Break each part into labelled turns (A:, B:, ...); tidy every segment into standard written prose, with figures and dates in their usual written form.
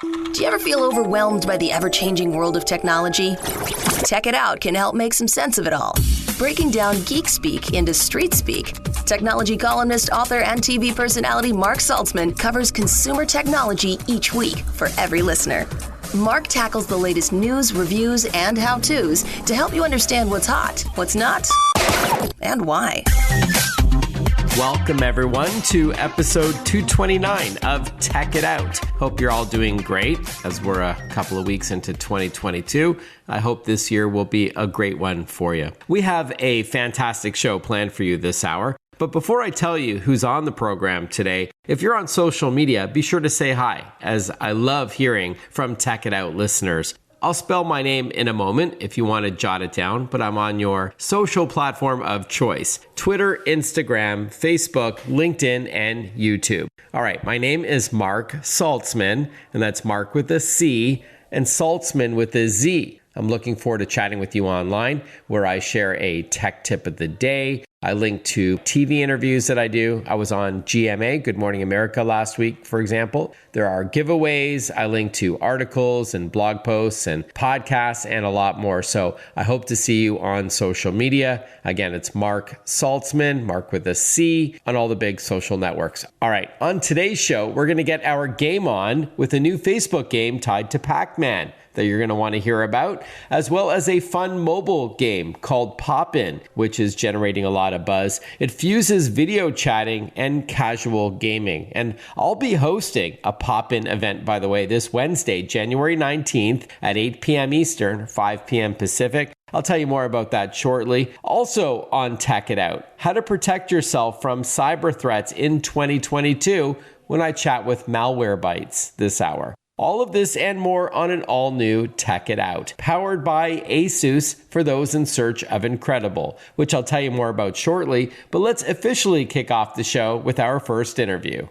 A: Do you ever feel overwhelmed by the ever-changing world of technology? Tech It Out can help make some sense of it all. Breaking down geek speak into street speak, technology columnist, author, and TV personality Mark Saltzman covers consumer technology each week for every listener. Mark tackles the latest news, reviews, and how-tos to help you understand what's hot, what's not, and why.
B: Welcome, everyone, to episode 229 of Tech It Out. Hope you're all doing great as we're a couple of weeks into 2022. I hope this year will be a great one for you. We have a fantastic show planned for you this hour. But before I tell you who's on the program today, if you're on social media, be sure to say hi, as I love hearing from Tech It Out listeners. I'll spell my name in a moment if you want to jot it down, but I'm on your social platform of choice: Twitter, Instagram, Facebook, LinkedIn, and YouTube. All right, my name is Mark Saltzman, and that's Mark with a C and Saltzman with a Z. I'm looking forward to chatting with you online, where I share a tech tip of the day. I link to TV interviews that I do. I was on GMA, Good Morning America, last week, for example. There are giveaways. I link to articles and blog posts and podcasts and a lot more. So I hope to see you on social media. Again, it's Mark Saltzman, Mark with a C, on all the big social networks. All right, on today's show, we're going to get our game on with a new Facebook game tied to Pac-Man that you're going to want to hear about, as well as a fun mobile game called Pop-In, which is generating a lot of buzz. It fuses video chatting and casual gaming. And I'll be hosting a Pop-In event, by the way, this Wednesday, January 19th at 8 p.m. Eastern, 5 p.m. Pacific. I'll tell you more about that shortly. Also on Tech It Out, how to protect yourself from cyber threats in 2022 when I chat with Malwarebytes this hour. All of this and more on an all-new Tech It Out, powered by Asus for those in search of incredible, which I'll tell you more about shortly, but let's officially kick off the show with our first interview.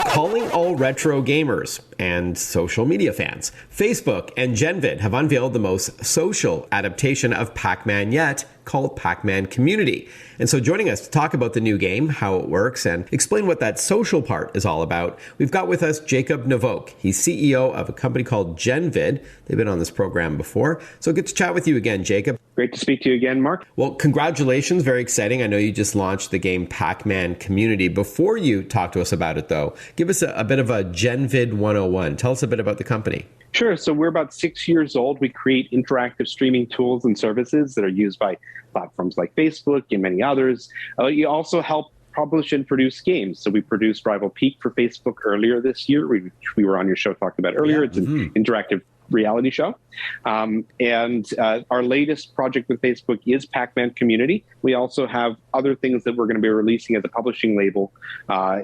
B: Calling all retro gamers and social media fans. Facebook and Genvid have unveiled the most social adaptation of Pac-Man yet, called Pac-Man Community. And so joining us to talk about the new game, how it works, and explain what that social part is all about, we've got with us Jacob Novok. He's CEO of a company called Genvid. They've been on this program before. So good to chat with you again, Jacob.
C: Great to speak to you again, Mark.
B: Well, congratulations. Very exciting. I know you just launched the game Pac-Man Community. Before you talk to us about it, though, give us a bit of a Genvid 101. Tell us a bit about the company.
C: Sure. So we're about 6 years old. We create interactive streaming tools and services that are used by platforms like Facebook and many others. You also help publish and produce games. So we produced Rival Peak for Facebook earlier this year, which we were on your show talking about earlier. Yeah. It's an interactive reality show. And our latest project with Facebook is Pac-Man Community. We also have other things that we're going to be releasing as a publishing label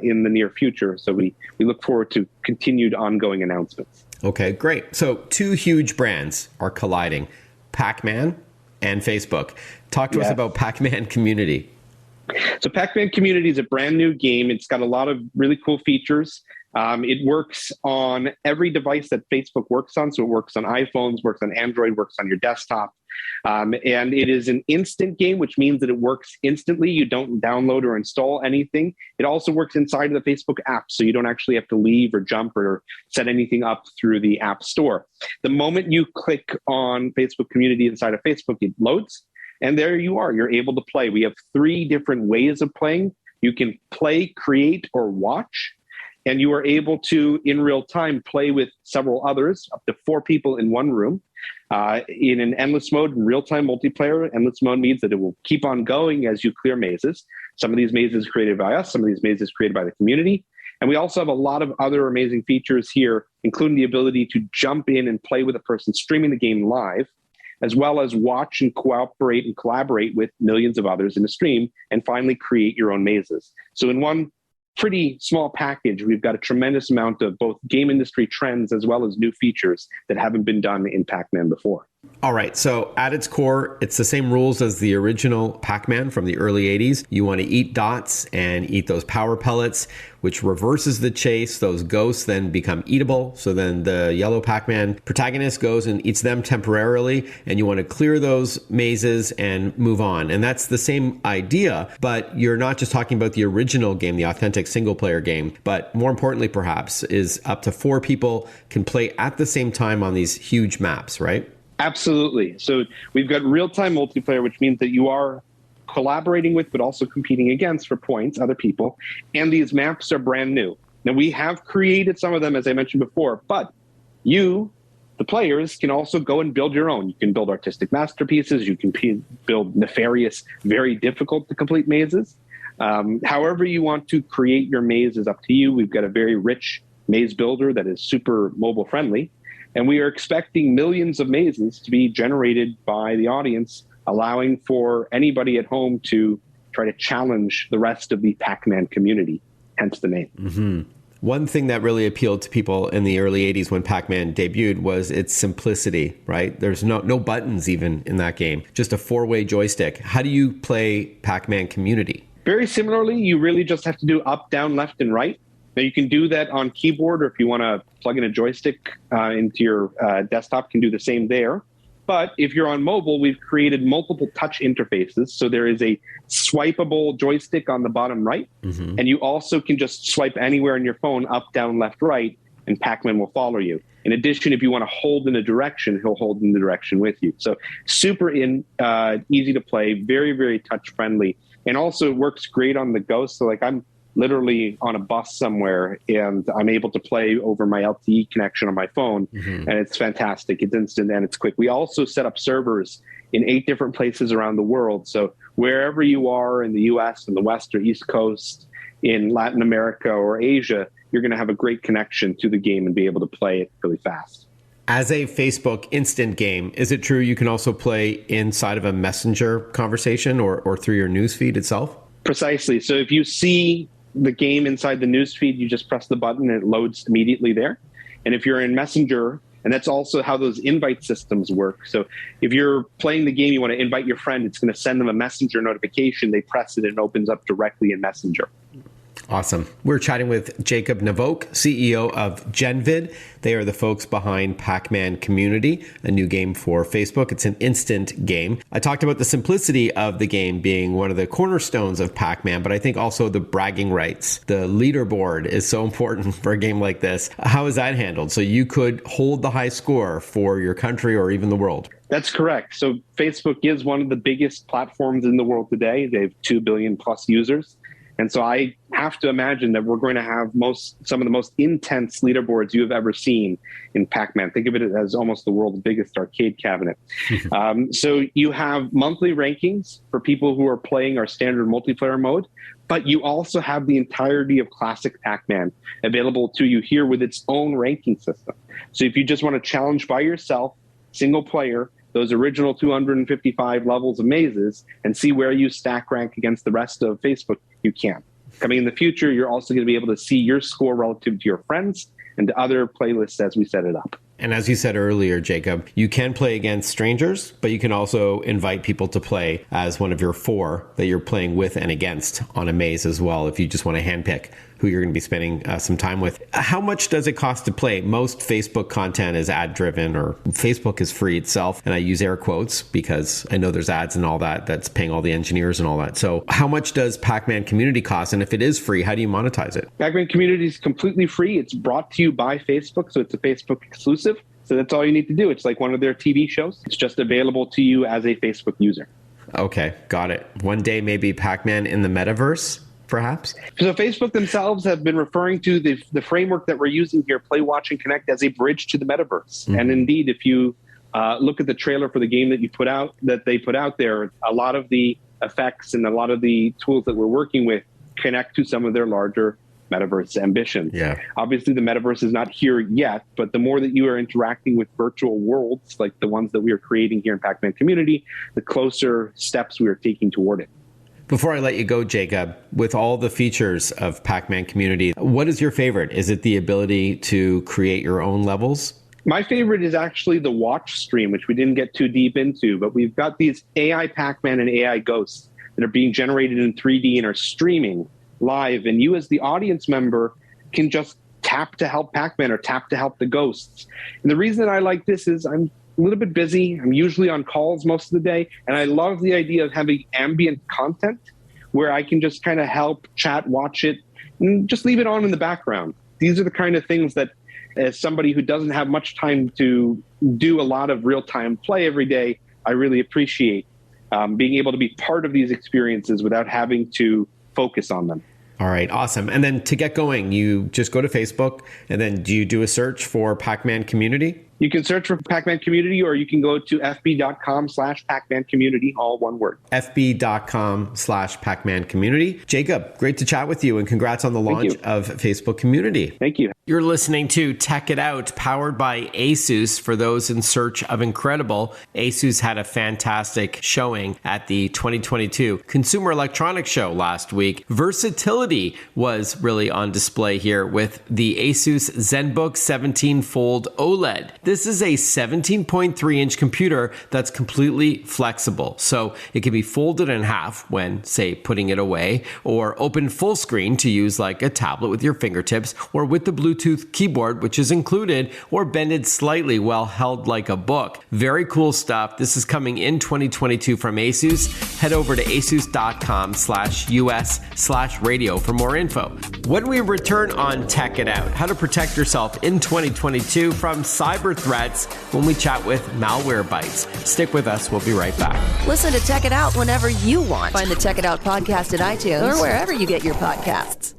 C: in the near future. So we look forward to continued ongoing announcements.
B: Okay, great. So two huge brands are colliding, Pac-Man and Facebook. Talk to us about Pac-Man Community.
C: So Pac-Man Community is a brand new game. It's got a lot of really cool features. It works on every device that Facebook works on. So it works on iPhones, works on Android, works on your desktop. And it is an instant game, which means that it works instantly. You don't download or install anything. It also works inside of the Facebook app, so you don't actually have to leave or jump or set anything up through the App Store. The moment you click on Facebook Community inside of Facebook, it loads, and there you are. You're able to play. We have 3 different ways of playing. You can play, create, or watch. And you are able to, in real time, play with several others, up to 4 people in one room. In an endless mode, in real-time multiplayer, endless mode means that it will keep on going as you clear mazes. Some of these mazes created by us, some of these mazes created by the community. And we also have a lot of other amazing features here, including the ability to jump in and play with a person streaming the game live, as well as watch and cooperate and collaborate with millions of others in a stream, and finally create your own mazes. So in one pretty small package, we've got a tremendous amount of both game industry trends as well as new features that haven't been done in Pac-Man before.
B: All right, so at its core, it's the same rules as the original Pac-Man from the early 80s. You want to eat dots and eat those power pellets, which reverses the chase. Those ghosts then become eatable. So then the yellow Pac-Man protagonist goes and eats them temporarily, and you want to clear those mazes and move on. And that's the same idea, but you're not just talking about the original game, the authentic single-player game, but more importantly, perhaps, is up to 4 people can play at the same time on these huge maps, right?
C: Absolutely. So we've got real-time multiplayer, which means that you are collaborating with, but also competing against for points, other people. And these maps are brand new. Now, we have created some of them, as I mentioned before, but you, the players, can also go and build your own. You can build artistic masterpieces. You can build nefarious, very difficult to complete mazes. However you want to create your maze is up to you. We've got a very rich maze builder that is super mobile friendly. And we are expecting millions of mazes to be generated by the audience, allowing for anybody at home to try to challenge the rest of the Pac-Man community, hence the name.
B: Mm-hmm. One thing that really appealed to people in the early 80s when Pac-Man debuted was its simplicity, right? There's no buttons even in that game, just a 4-way joystick. How do you play Pac-Man Community?
C: Very similarly, you really just have to do up, down, left, and right. Now, you can do that on keyboard, or if you want to plug in a joystick into your desktop, can do the same there. But if you're on mobile, we've created multiple touch interfaces. So there is a swipeable joystick on the bottom right, and you also can just swipe anywhere on your phone, up, down, left, right, and Pac-Man will follow you. In addition, if you want to hold in a direction, he'll hold in the direction with you. So super easy to play, very, very touch-friendly. And also it works great on the go. So like I'm literally on a bus somewhere and I'm able to play over my LTE connection on my phone, and it's fantastic. It's instant and it's quick. We also set up servers in 8 different places around the world. So wherever you are in the US, in the West or East Coast, in Latin America or Asia, you're going to have a great connection to the game and be able to play it really fast.
B: As a Facebook instant game, is it true you can also play inside of a messenger conversation or through your newsfeed itself? Precisely.
C: So if you see the game inside the newsfeed, you just press the button and it loads immediately there. And if you're in Messenger, and that's also how those invite systems work. So if you're playing the game, you want to invite your friend, it's going to send them a Messenger notification. They press it and it opens up directly in Messenger.
B: Awesome. We're chatting with Jacob Novok, CEO of Genvid. They are the folks behind Pac-Man Community, a new game for Facebook. It's an instant game. I talked about the simplicity of the game being one of the cornerstones of Pac-Man, but I think also the bragging rights. The leaderboard is so important for a game like this. How is that handled? So you could hold the high score for your country or even the world.
C: That's correct. So Facebook is one of the biggest platforms in the world today. They have 2 billion plus users. And so I have to imagine that we're going to have some of the most intense leaderboards you have ever seen in Pac-Man. Think of it as almost the world's biggest arcade cabinet. So you have monthly rankings for people who are playing our standard multiplayer mode, but you also have the entirety of classic Pac-Man available to you here with its own ranking system. So if you just want to challenge by yourself, single player, those original 255 levels of mazes and see where you stack rank against the rest of Facebook, you can. Coming in the future, you're also going to be able to see your score relative to your friends and to other playlists as we set it up.
B: And as you said earlier, Jacob, you can play against strangers, but you can also invite people to play as one of your 4 that you're playing with and against on a maze as well, if you just want to handpick who you're going to be spending some time with. How much does it cost to play? Most Facebook content is ad-driven, or Facebook is free itself, and I use air quotes because I know there's ads and all that that's paying all the engineers and all that. So how much does Pac-Man Community cost? And if it is free, how do you monetize it?
C: Pac-Man Community is completely free. It's brought to you by Facebook, so it's a Facebook exclusive. So that's all you need to do. It's like one of their TV shows. It's just available to you as a Facebook user.
B: Okay, got it. One day, maybe Pac-Man in the metaverse, perhaps?
C: So Facebook themselves have been referring to the framework that we're using here, Play, Watch, and Connect, as a bridge to the metaverse. And indeed, if you look at the trailer for the game that they put out there, a lot of the effects and a lot of the tools that we're working with connect to some of their larger metaverse ambitions.
B: Yeah.
C: Obviously, the metaverse is not here yet, but the more that you are interacting with virtual worlds like the ones that we are creating here in Pac-Man Community, the closer steps we are taking toward it.
B: Before I let you go, Jacob, with all the features of Pac-Man Community, what is your favorite? Is it the ability to create your own levels?
C: My favorite is actually the watch stream, which we didn't get too deep into, but we've got these AI Pac-Man and AI ghosts that are being generated in 3D and are streaming live. And you as the audience member can just tap to help Pac-Man or tap to help the ghosts. And the reason that I like this is I'm a little bit busy. I'm usually on calls most of the day. And I love the idea of having ambient content where I can just kind of help chat, watch it, and just leave it on in the background. These are the kind of things that, as somebody who doesn't have much time to do a lot of real-time play every day, I really appreciate being able to be part of these experiences without having to focus on them.
B: All right, awesome. And then to get going, you just go to Facebook, and then do you do a search for Pac-Man Community?
C: You can search for Pac-Man Community, or you can go to fb.com/Pac-Man Community, all one word.
B: fb.com/Pac-Man Community. Jacob, great to chat with you, and congrats on the launch of Facebook Community.
C: Thank you.
B: You're listening to Tech It Out, powered by Asus. For those in search of incredible, Asus had a fantastic showing at the 2022 Consumer Electronics Show last week. Versatility was really on display here with the Asus Zenbook 17 Fold OLED. This is a 17.3-inch computer that's completely flexible. So it can be folded in half when, say, putting it away, or open full screen to use like a tablet with your fingertips, or with the Bluetooth keyboard, which is included, or bended slightly while held like a book. Very cool stuff. This is coming in 2022 from Asus. Head over to asus.com/US/radio for more info. When we return on Tech It Out, how to protect yourself in 2022 from cyber threats, when we chat with Malwarebytes. Stick with us. We'll be right back.
A: Listen to Tech It Out whenever you want. Find the Tech It Out podcast at iTunes or wherever you get your podcasts.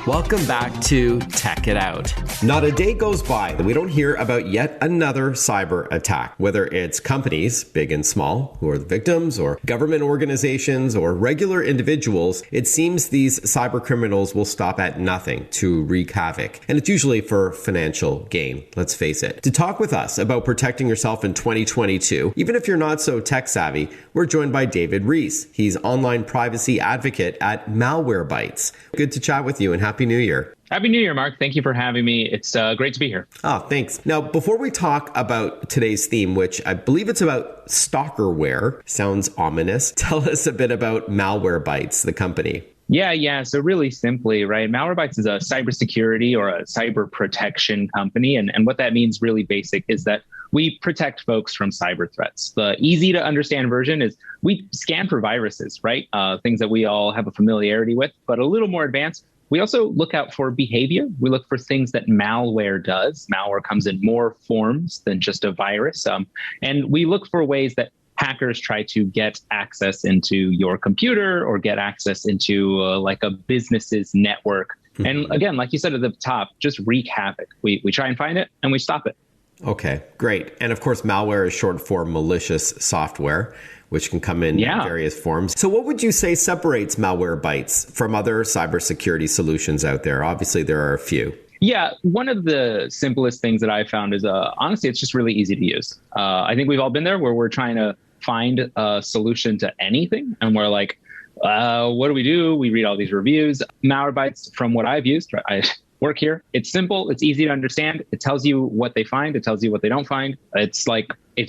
B: Welcome back to Tech It Out. Not a day goes by that we don't hear about yet another cyber attack, whether it's companies, big and small, who are the victims, or government organizations, or regular individuals. It seems these cyber criminals will stop at nothing to wreak havoc. And it's usually for financial gain, let's face it. To talk with us about protecting yourself in 2022, even if you're not so tech savvy, we're joined by David Reese. He's online privacy advocate at Malwarebytes. Good to chat with you, and Happy New Year.
D: Happy New Year, Mark. Thank you for having me. It's great to be here.
B: Oh, thanks. Now, before we talk about today's theme, which I believe it's about stalkerware, sounds ominous, tell us a bit about Malwarebytes, the company.
D: Yeah. So really simply, right, Malwarebytes is a cybersecurity or a cyber protection company. And what that means really basic is that we protect folks from cyber threats. The easy to understand version is we scan for viruses, right? Things that we all have a familiarity with, but a little more advanced. We also look out for behavior. We look for things that malware does. Malware comes in more forms than just a virus. And we look for ways that hackers try to get access into your computer or get access into like a business's network. Mm-hmm. And again, like you said at the top, just wreak havoc. We try and find it and we stop it.
B: Okay, great. And of course, malware is short for malicious software, which can come in various forms. So what would you say separates Malwarebytes from other cybersecurity solutions out there? Obviously, there are a few.
D: Yeah, one of the simplest things that I found is, honestly, it's just really easy to use. I think we've all been there where we're trying to find a solution to anything. And we're like, what do? We read all these reviews. Malwarebytes, from what I've used, I work here. It's simple. It's easy to understand. It tells you what they find. It tells you what they don't find. It's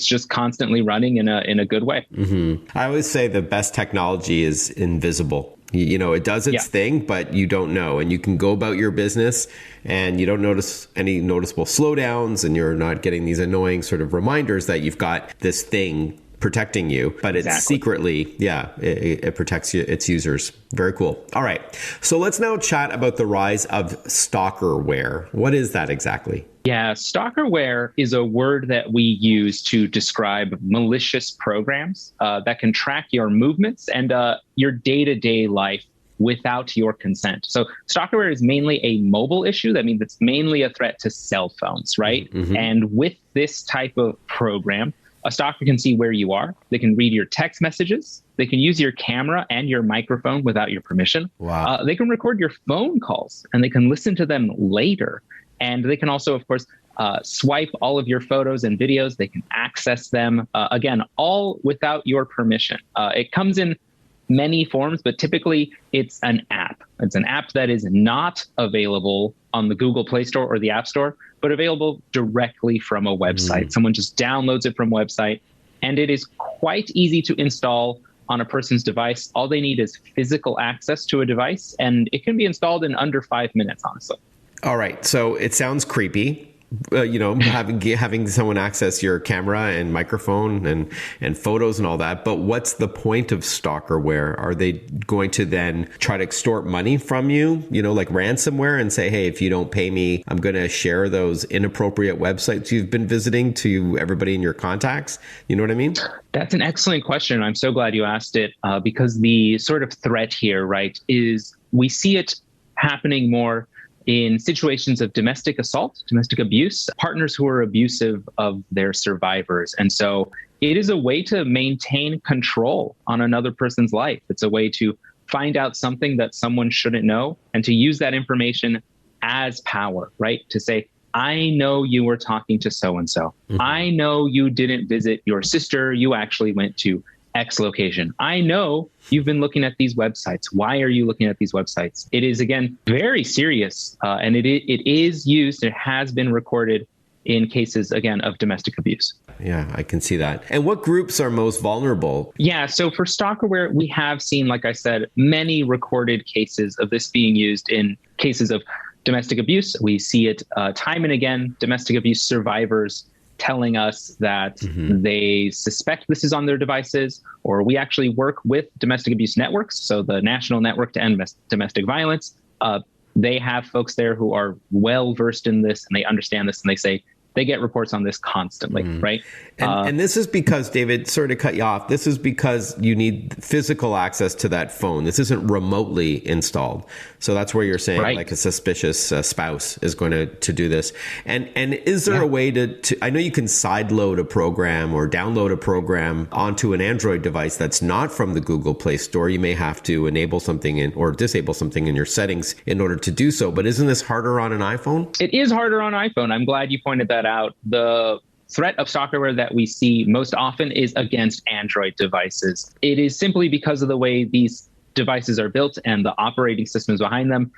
D: just constantly running in a good way. Mm-hmm.
B: I always say the best technology is invisible. You know, it does its thing, but you don't know. And you can go about your business and you don't notice any noticeable slowdowns, and you're not getting these annoying sort of reminders that you've got this thing protecting you, but it's secretly, it protects its users. Very cool. All right. So let's now chat about the rise of stalkerware. What is that exactly?
D: Yeah, stalkerware is a word that we use to describe malicious programs that can track your movements and your day-to-day life without your consent. So stalkerware is mainly a mobile issue. That means it's mainly a threat to cell phones, right? Mm-hmm. And with this type of program, a stalker can see where you are. They can read your text messages. They can use your camera and your microphone without your permission.
B: Wow.
D: They can record your phone calls and they can listen to them later. And they can also, of course, swipe all of your photos and videos. They can access them, again, all without your permission. It comes in many forms, but typically it's an app. It's an app that is not available on the Google Play Store or the App Store, but available directly from a website. Someone just downloads it from a website, and it is quite easy to install on a person's device. All they need is physical access to a device, and it can be installed in under 5 minutes, honestly.
B: All right. So it sounds creepy. Having someone access your camera and microphone and photos and all that. But what's the point of stalkerware? Are they going to then try to extort money from you, like ransomware, and say, hey, if you don't pay me, I'm going to share those inappropriate websites you've been visiting to everybody in your contacts? You know what I mean?
D: That's an excellent question. I'm so glad you asked it, because the sort of threat here, right, is we see it happening more in situations of domestic assault, domestic abuse, partners who are abusive of their survivors. And so it is a way to maintain control on another person's life. It's a way to find out something that someone shouldn't know and to use that information as power, right? To say, I know you were talking to so-and-so. I know you didn't visit your sister. You actually went to X location. I know you've been looking at these websites. Why are you looking at these websites? It is, again, very serious, and it is used. It has been recorded in cases, again, of domestic abuse.
B: Yeah, I can see that. And what groups are most vulnerable?
D: Yeah, so for Stalkerware, we have seen, like I said, many recorded cases of this being used in cases of domestic abuse. We see it time and again, domestic abuse survivors telling us that they suspect this is on their devices, or we actually work with domestic abuse networks. So the National Network to End Domestic Violence, they have folks there who are well versed in this, and they understand this, and they say they get reports on this constantly, right?
B: And this is because, David, sorry to cut you off, this is because you need physical access to that phone. This isn't remotely installed. So that's where you're saying like a suspicious spouse is going to do this. And is there a way to, I know you can sideload a program or download a program onto an Android device that's not from the Google Play Store. You may have to enable something or disable something in your settings in order to do so. But isn't this harder on an iPhone?
D: It is harder on iPhone. I'm glad you pointed that out. The threat of stalkerware that we see most often is against Android devices. It is simply because of the way these devices are built and the operating systems behind them.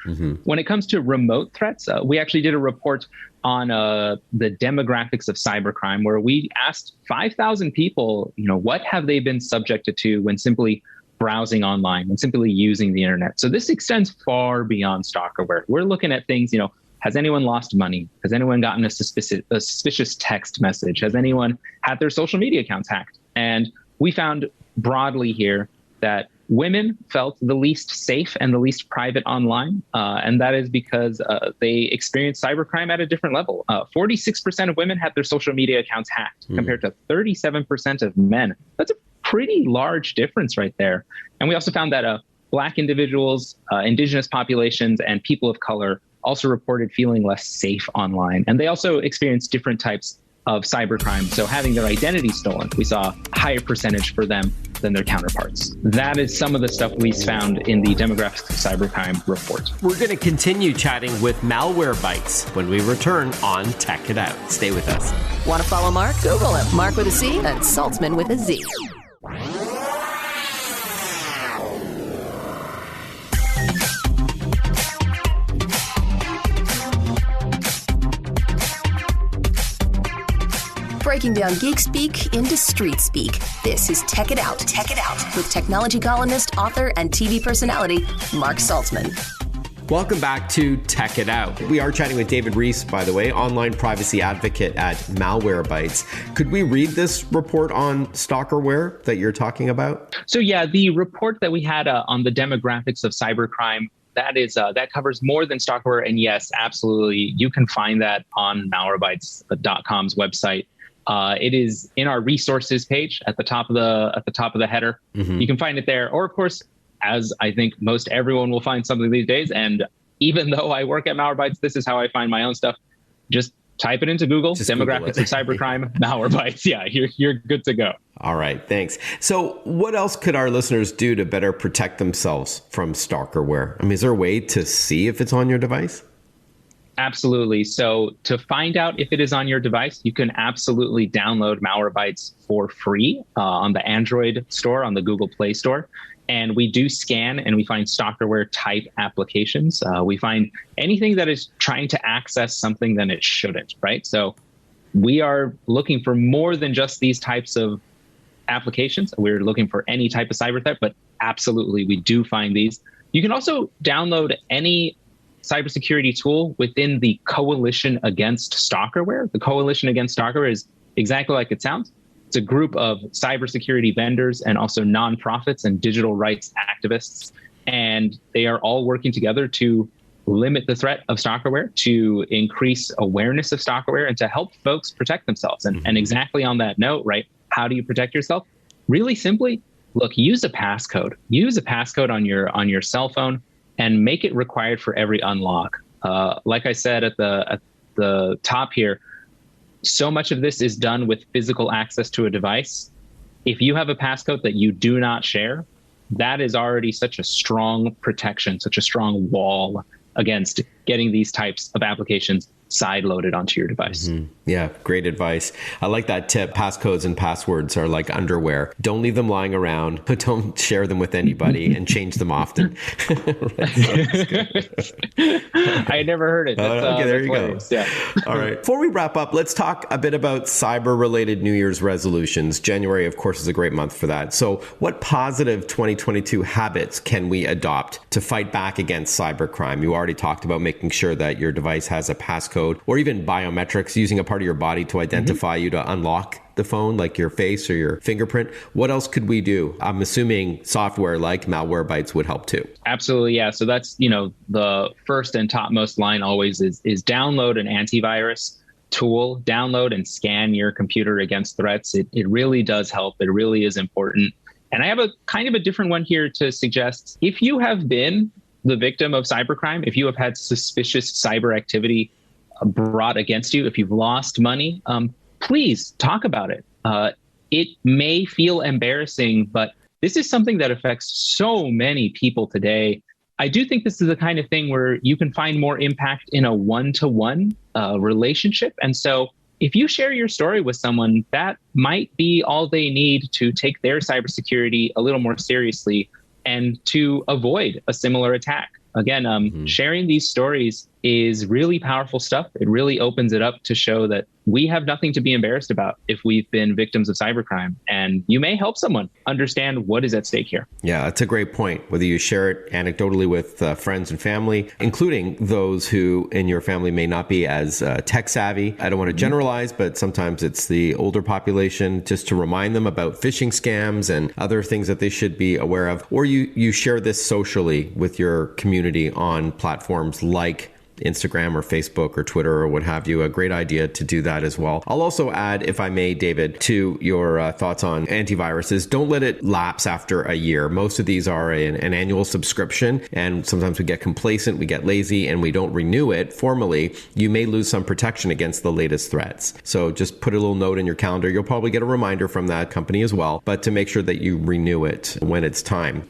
D: When it comes to remote threats, we actually did a report on the demographics of cybercrime, where we asked 5,000 people, what have they been subjected to when simply browsing online, when simply using the internet. So this extends far beyond stalkerware. We're looking at things, has anyone lost money? Has anyone gotten a suspicious text message? Has anyone had their social media accounts hacked? And we found broadly here that women felt the least safe and the least private online. And that is because they experienced cybercrime at a different level. 46% of women had their social media accounts hacked compared to 37% of men. That's a pretty large difference right there. And we also found that Black individuals, indigenous populations, and people of color also reported feeling less safe online. And they also experienced different types of cybercrime. So having their identity stolen, we saw a higher percentage for them than their counterparts. That is some of the stuff we found in the Demographics of Cybercrime report.
B: We're going to continue chatting with Malwarebytes when we return on Tech It Out. Stay with us.
A: Want to follow Mark? Google him. Mark with a C and Saltzman with a Z. Breaking down geek speak into street speak. This is Tech It Out. Tech It Out with technology columnist, author, and TV personality Mark Saltzman.
B: Welcome back to Tech It Out. We are chatting with David Reese, by the way, online privacy advocate at Malwarebytes. Could we read this report on stalkerware that you're talking about?
D: So yeah, the report that we had on the demographics of cybercrime, that covers more than stalkerware. And yes, absolutely, you can find that on Malwarebytes.com's website. It is in our resources page at the top of the header. You can find it there, or of course, as I think most everyone will find something these days. And even though I work at Malwarebytes, this is how I find my own stuff. Just type it into Google, demographics of cybercrime, Malwarebytes. Yeah, you're good to go.
B: All right, thanks. So what else could our listeners do to better protect themselves from stalkerware? I mean, is there a way to see if it's on your device?
D: Absolutely. So to find out if it is on your device, you can absolutely download Malwarebytes for free on the Android store, on the Google Play Store. And we do scan and we find Stalkerware type applications. We find anything that is trying to access something that it shouldn't, right? So we are looking for more than just these types of applications. We're looking for any type of cyber threat, but absolutely, we do find these. You can also download any cybersecurity tool within the Coalition Against Stalkerware. The Coalition Against Stalkerware is exactly like it sounds. It's a group of cybersecurity vendors and also nonprofits and digital rights activists. And they are all working together to limit the threat of stalkerware, to increase awareness of stalkerware, and to help folks protect themselves. And exactly on that note, right, how do you protect yourself? Really simply, look, use a passcode. Use a passcode on your cell phone and make it required for every unlock. Like I said at the top here, so much of this is done with physical access to a device. If you have a passcode that you do not share, that is already such a strong protection, such a strong wall against getting these types of applications side-loaded onto your device.
B: Yeah, great advice. I like that tip. Passcodes and passwords are like underwear. Don't leave them lying around, but don't share them with anybody and change them often.
D: I had never heard it.
B: Okay, there you go.
D: Yeah.
B: All right. Before we wrap up, let's talk a bit about cyber-related New Year's resolutions. January, of course, is a great month for that. So what positive 2022 habits can we adopt to fight back against cybercrime? You already talked about making sure that your device has a passcode or even biometrics, using a part of your body to identify you to unlock the phone, like your face or your fingerprint. What else could we do? I'm assuming software like Malwarebytes would help too.
D: Absolutely, yeah. So that's, the first and topmost line always is download an antivirus tool, download and scan your computer against threats. It really does help. It really is important. And I have a kind of a different one here to suggest. If you have been the victim of cybercrime, if you have had suspicious cyber activity brought against you, if you've lost money, please talk about it. It may feel embarrassing, but this is something that affects so many people today. I do think this is the kind of thing where you can find more impact in a one-to-one relationship. And so if you share your story with someone, that might be all they need to take their cybersecurity a little more seriously and to avoid a similar attack. Again, sharing these stories is really powerful stuff. It really opens it up to show that we have nothing to be embarrassed about if we've been victims of cybercrime. And you may help someone understand what is at stake here. Yeah,
B: that's a great point. Whether you share it anecdotally with friends and family, including those who in your family may not be as tech savvy. I don't want to generalize, but sometimes it's the older population, just to remind them about phishing scams and other things that they should be aware of. Or you share this socially with your community on platforms like Instagram or Facebook or Twitter or what have you. A great idea to do that as well. I'll also add, if I may, David, to your thoughts on antiviruses. Don't let it lapse after a year. Most of these are an annual subscription, and sometimes we get complacent, we get lazy, and we don't renew it formally. You may lose some protection against the latest threats. So just put a little note in your calendar. You'll probably get a reminder from that company as well, but to make sure that you renew it when it's time.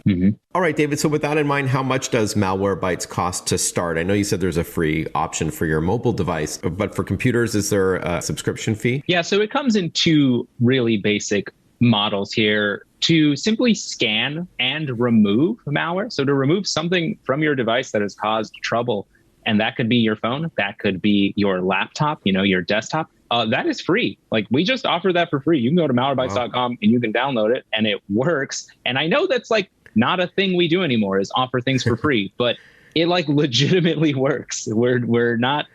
B: All right, David. So with that in mind, how much does Malwarebytes cost to start? I know you said there's a free option for your mobile device, but for computers, is there a subscription fee?
D: Yeah, so it comes in two really basic models here: to simply scan and remove malware. So to remove something from your device that has caused trouble, and that could be your phone, that could be your laptop, your desktop. That is free. Like, we just offer that for free. You can go to malwarebytes.com and you can download it, and it works. And I know that's not a thing we do anymore, is offer things for free, but it legitimately works. We're not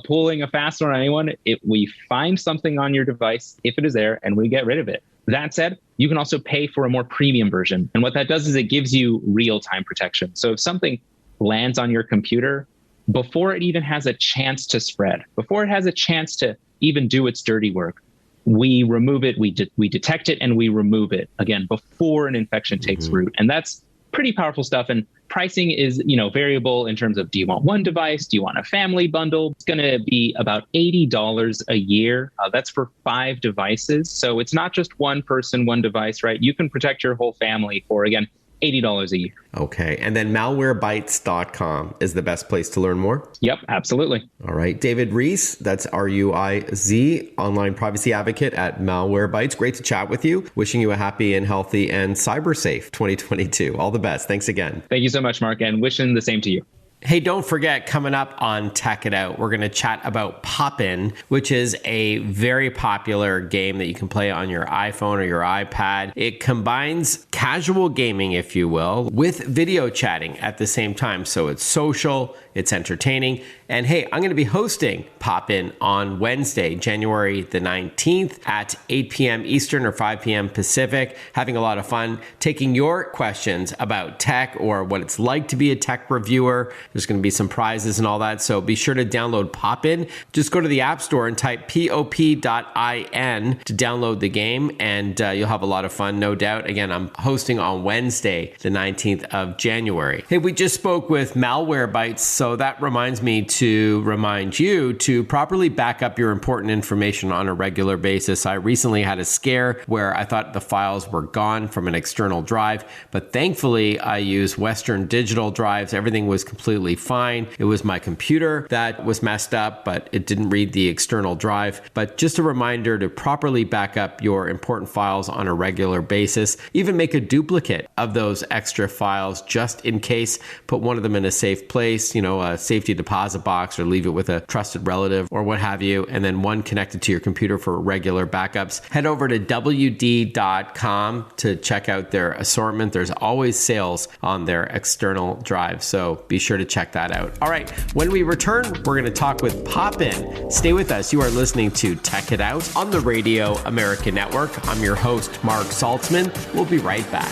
D: pulling a fast one on anyone. We find something on your device, if it is there, and we get rid of it. That said, you can also pay for a more premium version. And what that does is it gives you real-time protection. So if something lands on your computer, before it even has a chance to spread, before it has a chance to even do its dirty work, we remove it, we detect it, and we remove it, again, before an infection takes root. And that's pretty powerful stuff. And pricing is, variable in terms of, do you want one device? Do you want a family bundle? It's going to be about $80 a year. That's for 5 devices. So it's not just one person, one device, right? You can protect your whole family for, again, $80 a year.
B: Okay. And then malwarebytes.com is the best place to learn more?
D: Yep, absolutely.
B: All right. David Reese, that's Ruiz, online privacy advocate at Malwarebytes. Great to chat with you. Wishing you a happy and healthy and cyber safe 2022. All the best. Thanks again.
D: Thank you so much, Mark, and wishing the same to you.
B: Hey, don't forget, coming up on Tech It Out, we're going to chat about Pop-In, which is a very popular game that you can play on your iPhone or your iPad. It combines casual gaming, if you will, with video chatting at the same time. So it's social, it's entertaining. And hey, I'm going to be hosting Pop-In on Wednesday, January the 19th at 8 p.m. Eastern or 5 p.m. Pacific, having a lot of fun, taking your questions about tech or what it's like to be a tech reviewer. There's going to be some prizes and all that. So be sure to download Pop-In. Just go to the App Store and type pop.in to download the game, and you'll have a lot of fun, no doubt. Again, I'm hosting on Wednesday, the 19th of January. Hey, we just spoke with Malwarebytes, so that reminds me to remind you to properly back up your important information on a regular basis. I recently had a scare where I thought the files were gone from an external drive, but thankfully I used Western Digital drives. Everything was completely fine. It was my computer that was messed up, but it didn't read the external drive. But just a reminder to properly back up your important files on a regular basis. Even make a duplicate of those extra files just in case. Put one of them in a safe place, a safety deposit box, or leave it with a trusted relative or what have you, and then one connected to your computer for regular backups. Head over to wd.com to check out their assortment. There's always sales on their external drive, so be sure to check that out. All right, when we return, we're going to talk with Pop-In. Stay with us. You are listening to Tech It Out on the Radio American Network. I'm your host, Mark Saltzman. We'll be right back.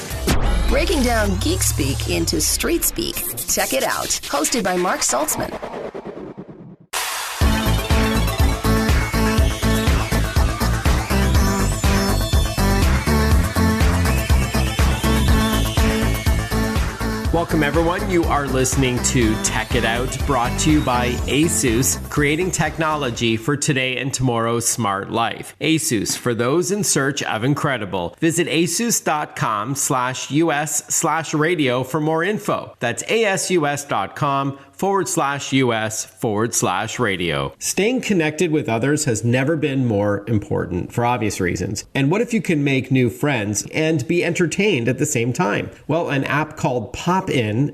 A: Breaking down geek speak into street speak. Check it out. Hosted by Mark Saltzman.
B: Welcome, everyone. You are listening to Tech It Out, brought to you by Asus, creating technology for today and tomorrow's smart life. Asus, for those in search of incredible. Visit asus.com/US/radio for more info. That's asus.com/US/radio. Staying connected with others has never been more important for obvious reasons. And what if you can make new friends and be entertained at the same time? Well, an app called Pop-In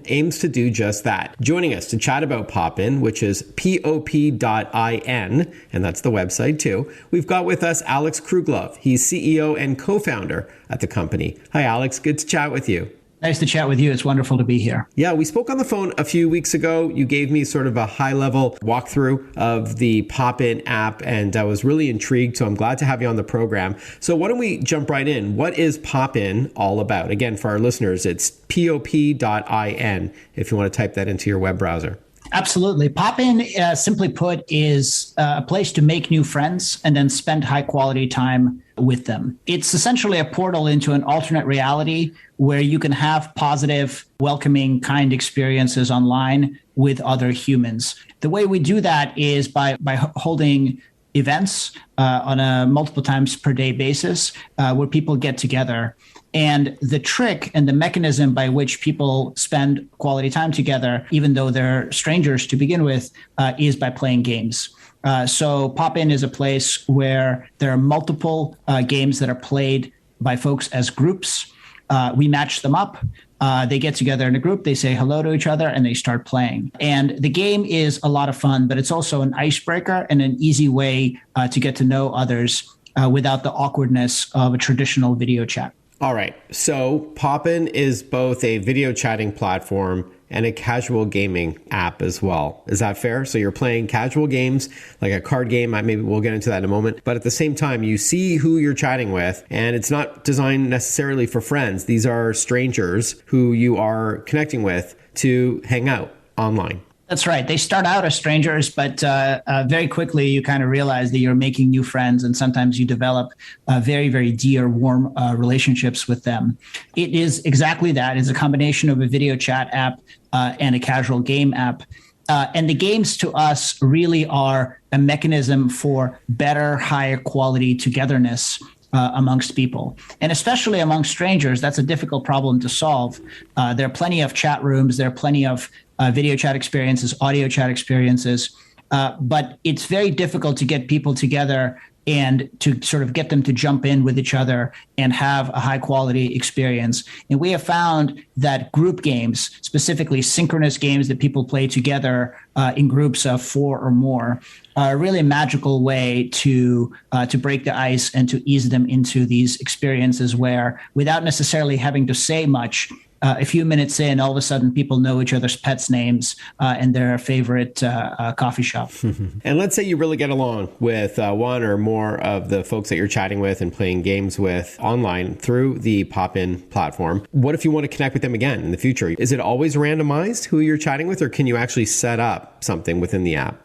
B: aims to do just that. Joining us to chat about Pop-In, which is pop.in, and that's the website too, we've got with us Alex Kruglov. He's CEO and co-founder at the company. Hi, Alex. Good to chat with you.
E: Nice to chat with you. It's wonderful to be here.
B: Yeah, we spoke on the phone a few weeks ago. You gave me sort of a high-level walkthrough of the Pop-In app, and I was really intrigued, so I'm glad to have you on the program. So why don't we jump right in? What is Pop-In all about? Again, for our listeners, it's pop.in if you want to type that into your web browser.
E: Absolutely. Pop-In, simply put, is a place to make new friends and then spend high-quality time with them. It's essentially a portal into an alternate reality where you can have positive, welcoming, kind experiences online with other humans. The way we do that is by holding events on a multiple times per day basis where people get together. And the trick and the mechanism by which people spend quality time together, even though they're strangers to begin with, is by playing games. So Pop-In is a place where there are multiple games that are played by folks as groups. We match them up. They get together in a group, they say hello to each other, and they start playing. And the game is a lot of fun, but it's also an icebreaker and an easy way to get to know others without the awkwardness of a traditional video chat.
B: All right. So Pop-In is both a video chatting platform and a casual gaming app as well. Is that fair? So you're playing casual games like a card game. Maybe we'll get into that in a moment. But at the same time, you see who you're chatting with, and it's not designed necessarily for friends. These are strangers who you are connecting with to hang out online.
E: That's right. They start out as strangers, but very quickly you kind of realize that you're making new friends, and sometimes you develop very, very dear, warm relationships with them. It is exactly that. It's a combination of a video chat app and a casual game app. And the games to us really are a mechanism for better, higher quality togetherness amongst people. And especially among strangers, that's a difficult problem to solve. There are plenty of chat rooms, there are plenty of video chat experiences, audio chat experiences, but it's very difficult to get people together and to sort of get them to jump in with each other and have a high quality experience. And we have found that group games, specifically synchronous games that people play together in groups of 4 or more, are a really magical way to break the ice and to ease them into these experiences where, without necessarily having to say much, a few minutes in, all of a sudden people know each other's pets' names and their favorite coffee shop.
B: And let's say you really get along with one or more of the folks that you're chatting with and playing games with online through the Pop-in platform. What if you want to connect with them again in the future? Is it always randomized who you're chatting with, or can you actually set up something within the app?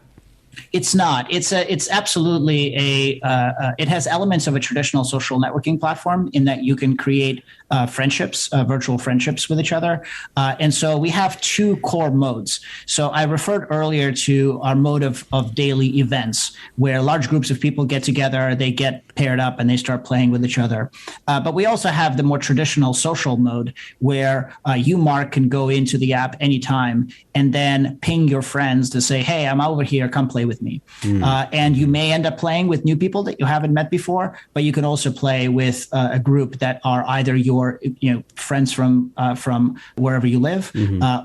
E: It's not. It's absolutely it has elements of a traditional social networking platform in that you can create friendships, virtual friendships with each other. And so we have 2 core modes. So I referred earlier to our mode of daily events where large groups of people get together, they get paired up and they start playing with each other. But we also have the more traditional social mode where you, Mark, can go into the app anytime and then ping your friends to say, hey, I'm over here, come play with me. And you may end up playing with new people that you haven't met before, but you can also play with a group that are either your friends from wherever you live,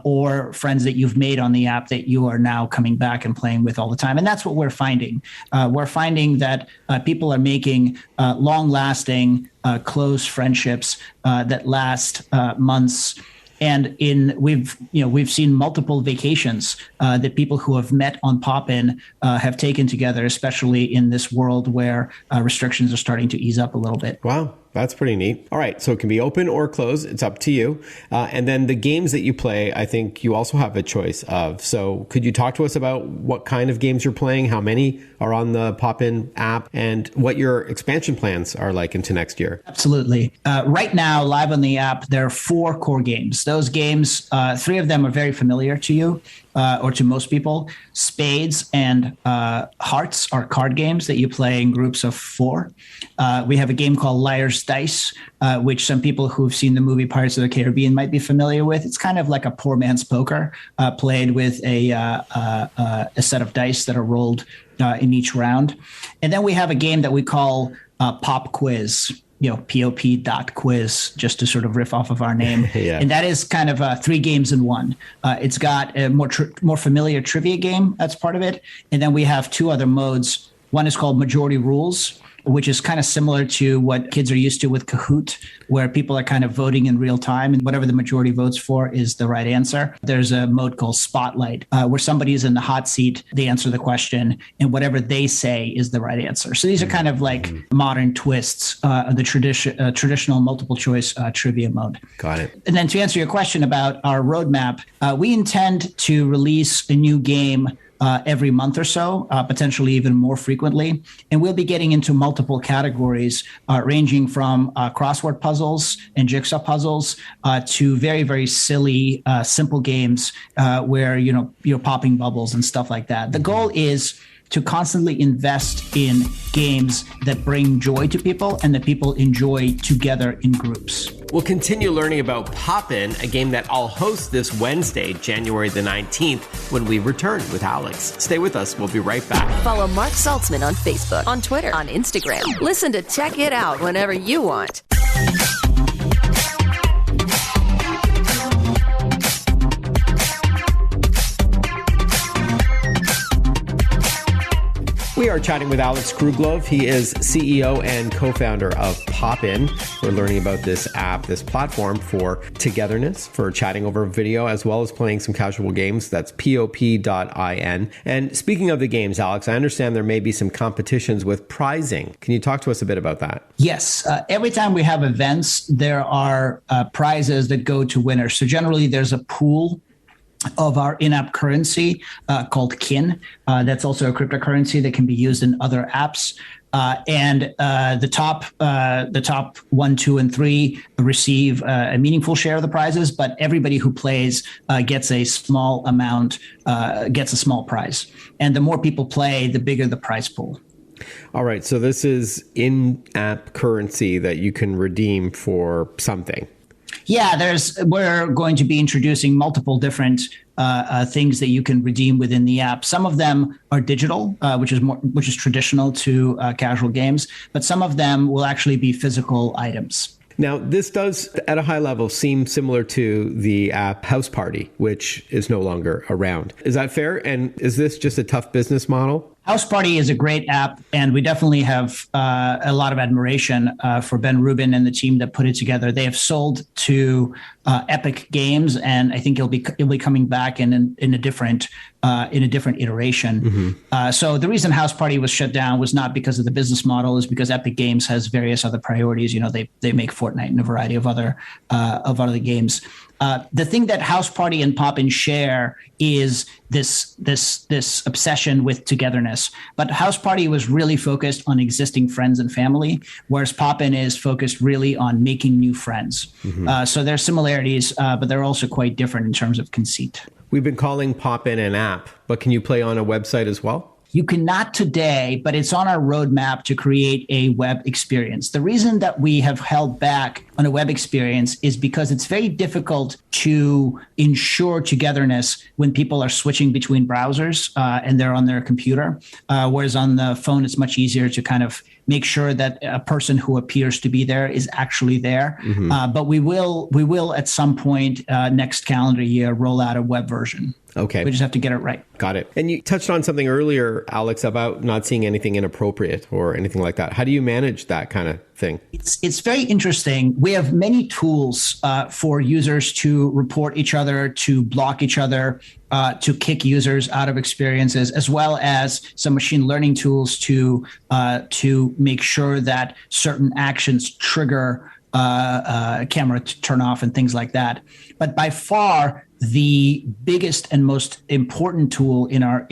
E: or friends that you've made on the app that you are now coming back and playing with all the time. And that's what we're finding. We're finding that people are making long-lasting, close friendships that last months. And we've seen multiple vacations that people who have met on Pop-in have taken together, especially in this world where restrictions are starting to ease up a little bit.
B: Wow. That's pretty neat. All right. So it can be open or closed. It's up to you. And then the games that you play, I think you also have a choice of. So could you talk to us about what kind of games you're playing, how many are on the Pop-in app, and what your expansion plans are like into next year?
E: Absolutely. Right now, live on the app, there are 4 core games. Those games, 3 of them are very familiar to you. Or to most people. Spades and Hearts are card games that you play in groups of 4. We have a game called Liar's Dice, which some people who've seen the movie Pirates of the Caribbean might be familiar with. It's kind of like a poor man's poker, played with a set of dice that are rolled in each round. And then we have a game that we call Pop Quiz. POP.quiz, just to sort of riff off of our name. Yeah. And that is kind of 3 games in one. It's got a more familiar trivia game that's part of it. And then we have 2 other modes. One is called Majority Rules, which is kind of similar to what kids are used to with Kahoot, where people are kind of voting in real time, and whatever the majority votes for is the right answer. There's a mode called Spotlight, where somebody's in the hot seat, they answer the question, and whatever they say is the right answer. So these are kind of like modern twists of the traditional multiple choice trivia mode.
B: Got it.
E: And then to answer your question about our roadmap, we intend to release a new game every month or so, potentially even more frequently. And we'll be getting into multiple categories, ranging from crossword puzzles and jigsaw puzzles to very, very silly, simple games where, you're popping bubbles and stuff like that. The goal is to constantly invest in games that bring joy to people and that people enjoy together in groups.
B: We'll continue learning about Pop-In, a game that I'll host this Wednesday, January the 19th, when we return with Alex. Stay with us. We'll be right back.
A: Follow Mark Saltzman on Facebook, on Twitter, on Instagram. Listen to Check It Out whenever you want.
B: We are chatting with Alex Kruglov. He is CEO and co-founder of Pop-In. We're learning about this app, this platform for togetherness, for chatting over video, as well as playing some casual games. That's pop.in. And speaking of the games, Alex, I understand there may be some competitions with prizing. Can you talk to us a bit about that?
E: Yes. Every time we have events, there are prizes that go to winners. So generally, there's a pool of our in-app currency called KIN. That's also a cryptocurrency that can be used in other apps. And the top 1, 2, and 3 receive a meaningful share of the prizes, but everybody who plays gets a small amount, gets a small prize. And the more people play, the bigger the prize pool.
B: All right. So this is in-app currency that you can redeem for something.
E: Yeah, we're going to be introducing multiple different things that you can redeem within the app. Some of them are digital, which is traditional to casual games, but some of them will actually be physical items.
B: Now, this does, at a high level, seem similar to the app House Party, which is no longer around. Is that fair? And is this just a tough business model?
E: House Party is a great app, and we definitely have a lot of admiration for Ben Rubin and the team that put it together. They have sold to Epic Games, and I think it'll be coming back in a different iteration. Mm-hmm. So the reason House Party was shut down was not because of the business model, is because Epic Games has various other priorities. You know, they make Fortnite and a variety of other games. The thing that House Party and Pop-In share is this obsession with togetherness. But House Party was really focused on existing friends and family, whereas Pop-In is focused really on making new friends. Mm-hmm. So there's similarities, but they're also quite different in terms of conceit.
B: We've been calling Pop-In an app, but can you play on a website as well?
E: You cannot today, but it's on our roadmap to create a web experience. The reason that we have held back on a web experience is because it's very difficult to ensure togetherness when people are switching between browsers and they're on their computer, whereas on the phone, it's much easier to kind of make sure that a person who appears to be there is actually there. Mm-hmm. But we will at some point next calendar year roll out a web version.
B: Okay.
E: We just have to get it right.
B: Got it. And you touched on something earlier, Alex, about not seeing anything inappropriate or anything like that. How do you manage that kind of thing?
E: It's very interesting. We have many tools for users to report each other, to block each other, to kick users out of experiences, as well as some machine learning tools to make sure that certain actions trigger camera to turn off and things like that. But by far, the biggest and most important tool in our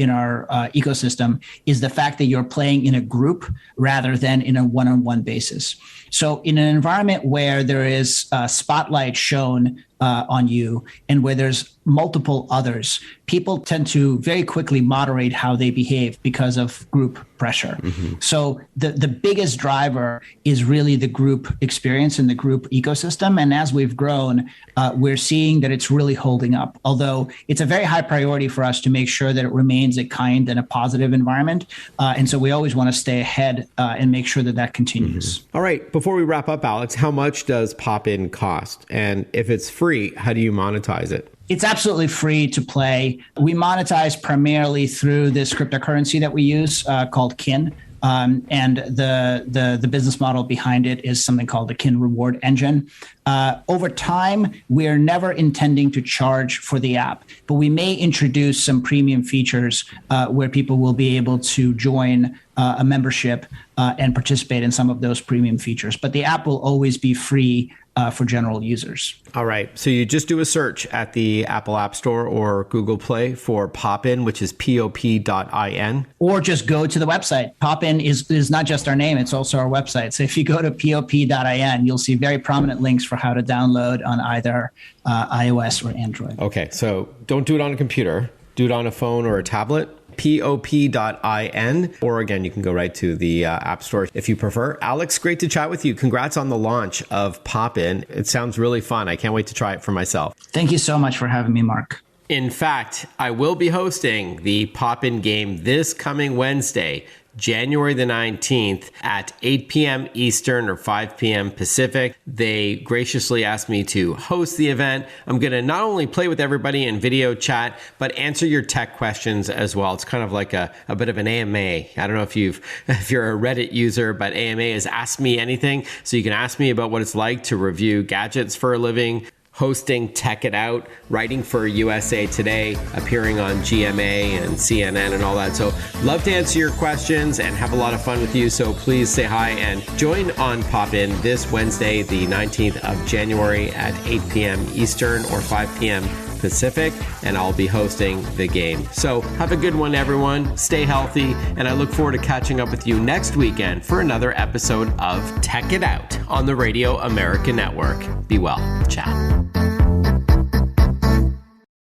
E: ecosystem is the fact that you're playing in a group rather than in a one-on-one basis. So in an environment where there is a spotlight shown on you and where there's multiple others, people tend to very quickly moderate how they behave because of group pressure. Mm-hmm. So the biggest driver is really the group experience and the group ecosystem. And as we've grown, we're seeing that it's really holding up, although it's a very high priority for us to make sure that it remains a kind and a positive environment. And so we always want to stay ahead and make sure that that continues.
B: Mm-hmm. All right. Before we wrap up, Alex, how much does Pop-In cost? And if it's free, how do you monetize it?
E: It's absolutely free to play. We monetize primarily through this cryptocurrency that we use called KIN. And the business model behind it is something called the KIN reward engine. Over time, we are never intending to charge for the app, but we may introduce some premium features where people will be able to join a membership and participate in some of those premium features. But the app will always be free for general users.
B: All right. So you just do a search at the Apple App Store or Google Play for Pop-In, which is pop.in.
E: Or just go to the website. Pop-In is not just our name, it's also our website. So if you go to pop.in, you'll see very prominent links for how to download on either iOS or Android.
B: Okay. So don't do it on a computer. Do it on a phone or a tablet. pop.in, or again, you can go right to the App Store if you prefer. Alex, great to chat with you. Congrats on the launch of Pop-In. It sounds really fun. I can't wait to try it for myself.
E: Thank you so much for having me, Mark.
B: In fact, I will be hosting the Pop-In game this coming Wednesday, January the 19th at 8 p.m. Eastern or 5 p.m. Pacific. They graciously asked me to host the event. I'm going to not only play with everybody in video chat, but answer your tech questions as well. It's kind of like a bit of an AMA. I don't know if you're a Reddit user, but AMA is Ask Me Anything. So you can ask me about what it's like to review gadgets for a living, hosting Tech It Out, writing for USA Today, appearing on GMA and CNN and all that. So love to answer your questions and have a lot of fun with you. So please say hi and join on Pop-In this Wednesday, the 19th of January at 8 p.m. Eastern or 5 p.m. Pacific, and I'll be hosting the game. So have a good one, everyone. Stay healthy, and I look forward to catching up with you next weekend for another episode of Tech It Out on the Radio America Network. Be well. Ciao.